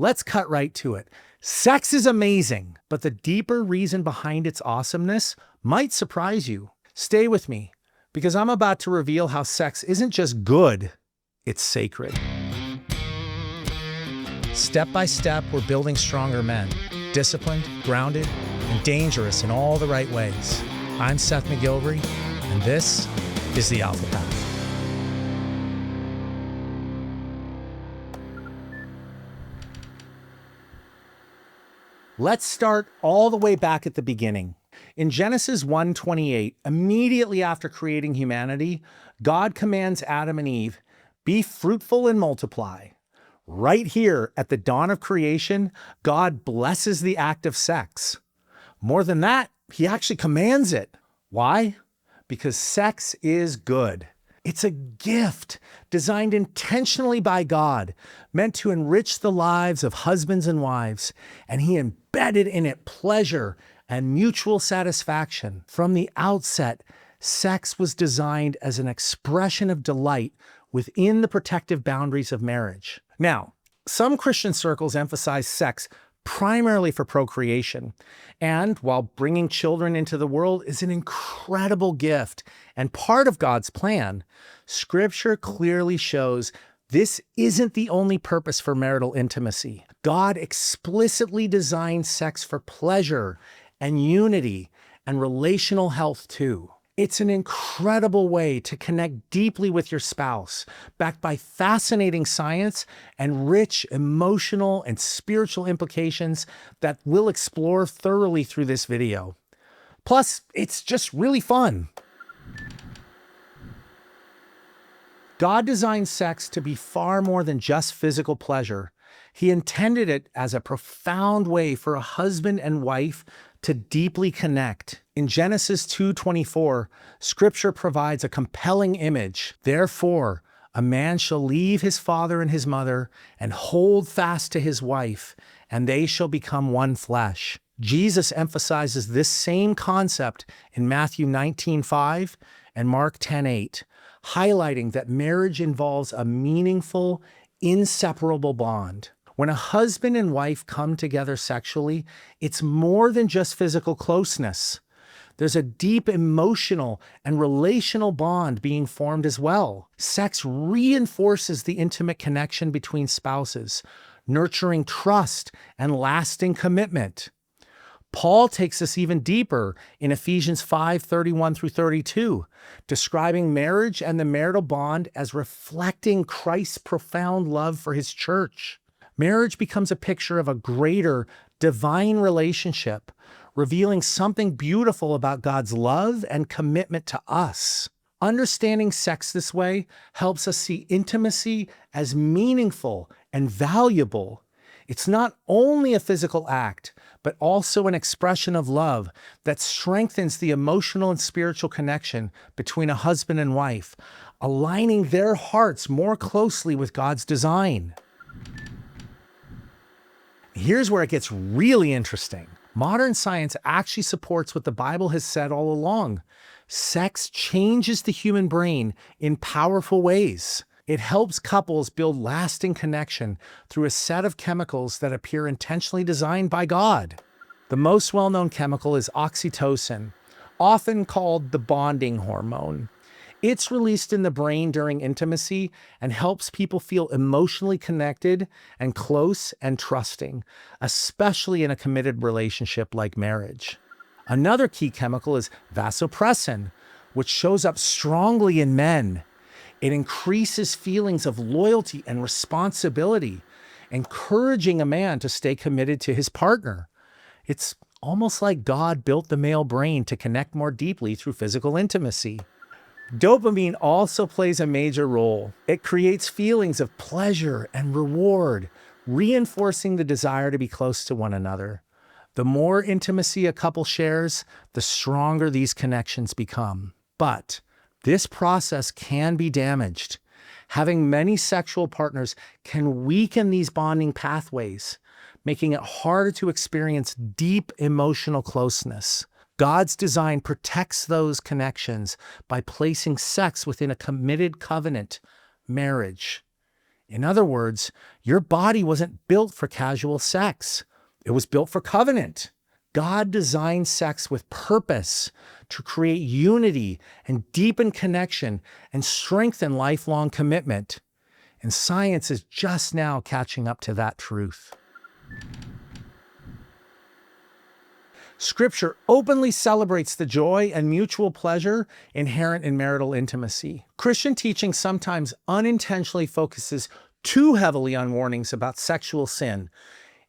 let's cut right to it. Sex is amazing, but the deeper reason behind its awesomeness might surprise you. Stay with me, because I'm about to reveal how sex isn't just good, it's sacred. Step by step, we're building stronger men, disciplined, grounded, and dangerous in all the right ways. I'm Seth McGilvery, and this is the Alpha Path. Let's start all the way back at the beginning. In Genesis 1:28, immediately after creating humanity, God commands Adam and Eve, "Be fruitful and multiply." Right here at the dawn of creation, God blesses the act of sex. More than that, he actually commands it. Why? Because sex is good. It's a gift designed intentionally by God, meant to enrich the lives of husbands and wives, and he embedded in it pleasure and mutual satisfaction. From the outset, sex was designed as an expression of delight within the protective boundaries of marriage. Now, some Christian circles emphasize sex primarily for procreation, and while bringing children into the world is an incredible gift and part of God's plan, Scripture clearly shows this isn't the only purpose for marital intimacy. God explicitly designed sex for pleasure and unity and relational health too. It's an incredible way to connect deeply with your spouse, backed by fascinating science and rich emotional and spiritual implications that we'll explore thoroughly through this video. Plus, it's just really fun. God designed sex to be far more than just physical pleasure. He intended it as a profound way for a husband and wife to deeply connect. In Genesis 2:24, Scripture provides a compelling image. Therefore, a man shall leave his father and his mother and hold fast to his wife, and they shall become one flesh. Jesus emphasizes this same concept in Matthew 19:5 and Mark 10:8, highlighting that marriage involves a meaningful, inseparable bond. When a husband and wife come together sexually, it's more than just physical closeness. There's a deep emotional and relational bond being formed as well. Sex reinforces the intimate connection between spouses, nurturing trust and lasting commitment. Paul takes us even deeper in Ephesians 5:31-32, describing marriage and the marital bond as reflecting Christ's profound love for his church. Marriage becomes a picture of a greater divine relationship, revealing something beautiful about God's love and commitment to us. Understanding sex this way helps us see intimacy as meaningful and valuable. It's not only a physical act, but also an expression of love that strengthens the emotional and spiritual connection between a husband and wife, aligning their hearts more closely with God's design. Here's where it gets really interesting. Modern science actually supports what the Bible has said all along. Sex changes the human brain in powerful ways. It helps couples build lasting connection through a set of chemicals that appear intentionally designed by God. The most well-known chemical is oxytocin, often called the bonding hormone. It's released in the brain during intimacy and helps people feel emotionally connected and close and trusting, especially in a committed relationship like marriage. Another key chemical is vasopressin, which shows up strongly in men. It increases feelings of loyalty and responsibility, encouraging a man to stay committed to his partner. It's almost like God built the male brain to connect more deeply through physical intimacy. Dopamine also plays a major role. It creates feelings of pleasure and reward, reinforcing the desire to be close to one another. The more intimacy a couple shares, the stronger these connections become. But this process can be damaged. Having many sexual partners can weaken these bonding pathways, making it harder to experience deep emotional closeness. God's design protects those connections by placing sex within a committed covenant, marriage. In other words, your body wasn't built for casual sex. It was built for covenant. God designed sex with purpose to create unity and deepen connection and strengthen lifelong commitment. And science is just now catching up to that truth. Scripture openly celebrates the joy and mutual pleasure inherent in marital intimacy. Christian teaching sometimes unintentionally focuses too heavily on warnings about sexual sin,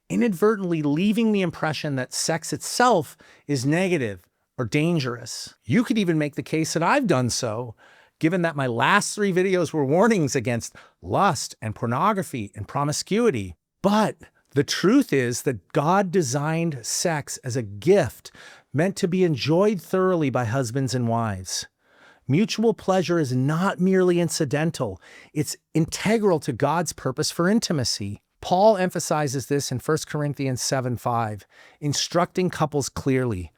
inadvertently leaving the impression that sex itself is negative or dangerous. You could even make the case that I've done so, given that my last 3 videos were warnings against lust and pornography and promiscuity. But the truth is that God designed sex as a gift meant to be enjoyed thoroughly by husbands and wives. Mutual pleasure is not merely incidental, it's integral to God's purpose for intimacy. Paul emphasizes this in 1 Corinthians 7:5, instructing couples clearly,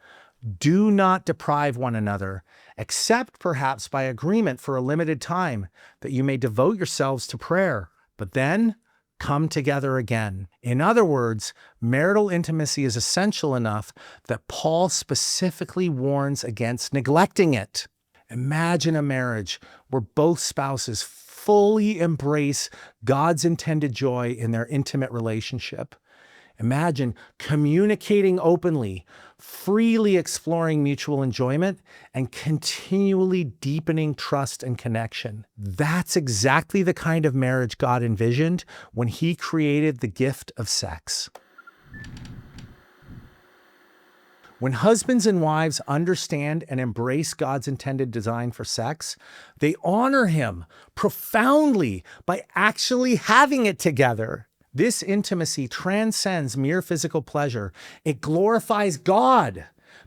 "Do not deprive one another, except perhaps by agreement for a limited time, that you may devote yourselves to prayer, but then come together again." In other words, marital intimacy is essential enough that Paul specifically warns against neglecting it. Imagine a marriage where both spouses fully embrace God's intended joy in their intimate relationship. Imagine communicating openly, freely exploring mutual enjoyment, and continually deepening trust and connection. That's exactly the kind of marriage God envisioned when He created the gift of sex. When husbands and wives understand and embrace God's intended design for sex, they honor Him profoundly by actually having it together. This intimacy transcends mere physical pleasure. It glorifies God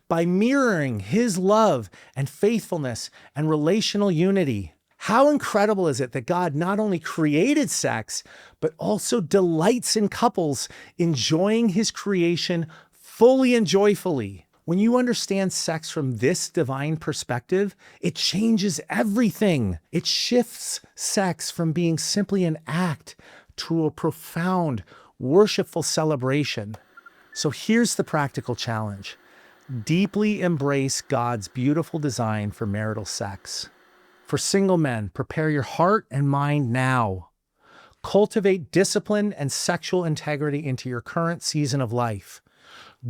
by mirroring His love and faithfulness and relational unity. How incredible is it that God not only created sex, but also delights in couples enjoying His creation fully and joyfully. When you understand sex from this divine perspective, it changes everything. It shifts sex from being simply an act to a profound, worshipful celebration. So here's the practical challenge. Deeply embrace God's beautiful design for marital sex. For single men, prepare your heart and mind now. Cultivate discipline and sexual integrity into your current season of life.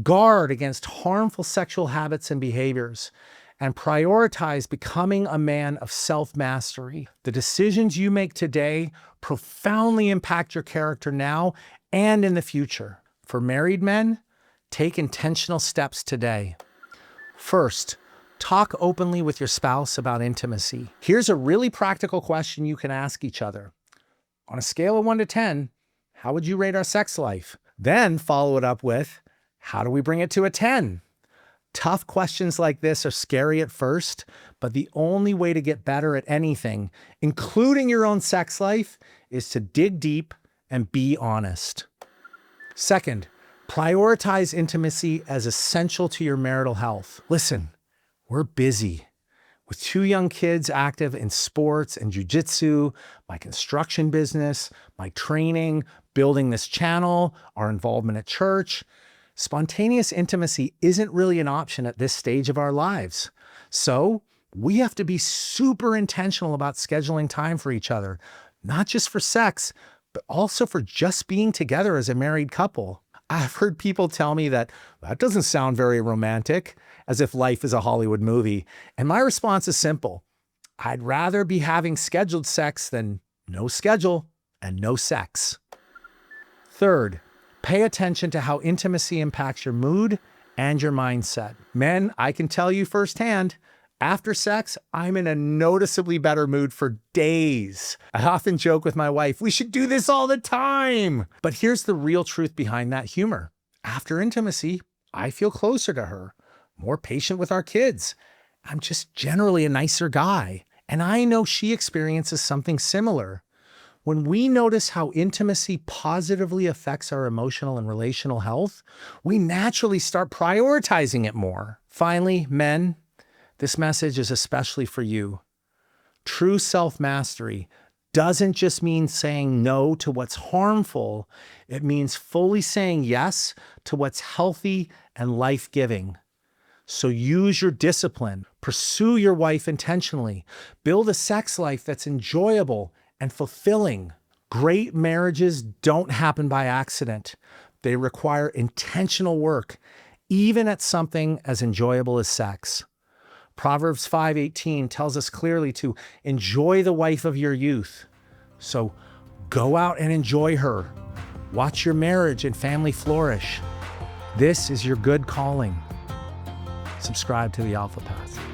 Guard against harmful sexual habits and behaviors, and prioritize becoming a man of self-mastery. The decisions you make today profoundly impact your character now and in the future. For married men, take intentional steps today. First, talk openly with your spouse about intimacy. Here's a really practical question you can ask each other. On a scale of 1 to 10, how would you rate our sex life? Then follow it up with, how do we bring it to a 10? Tough questions like this are scary at first, but the only way to get better at anything, including your own sex life, is to dig deep and be honest. Second, prioritize intimacy as essential to your marital health. Listen, we're busy. With 2 young kids active in sports and jujitsu, my construction business, my training, building this channel, our involvement at church, spontaneous intimacy isn't really an option at this stage of our lives. So we have to be super intentional about scheduling time for each other, not just for sex, but also for just being together as a married couple. I've heard people tell me that doesn't sound very romantic, as if life is a Hollywood movie. And my response is simple. I'd rather be having scheduled sex than no schedule and no sex. Third, pay attention to how intimacy impacts your mood and your mindset. Men, I can tell you firsthand, after sex, I'm in a noticeably better mood for days. I often joke with my wife, we should do this all the time. But here's the real truth behind that humor. After intimacy, I feel closer to her, more patient with our kids. I'm just generally a nicer guy. And I know she experiences something similar. When we notice how intimacy positively affects our emotional and relational health, we naturally start prioritizing it more. Finally, men, this message is especially for you. True self-mastery doesn't just mean saying no to what's harmful, it means fully saying yes to what's healthy and life-giving. So use your discipline, pursue your wife intentionally, build a sex life that's enjoyable and fulfilling. Great marriages don't happen by accident. They require intentional work, even at something as enjoyable as sex. Proverbs 5:18 tells us clearly to enjoy the wife of your youth. So go out and enjoy her. Watch your marriage and family flourish. This is your good calling. Subscribe to the Alpha Path.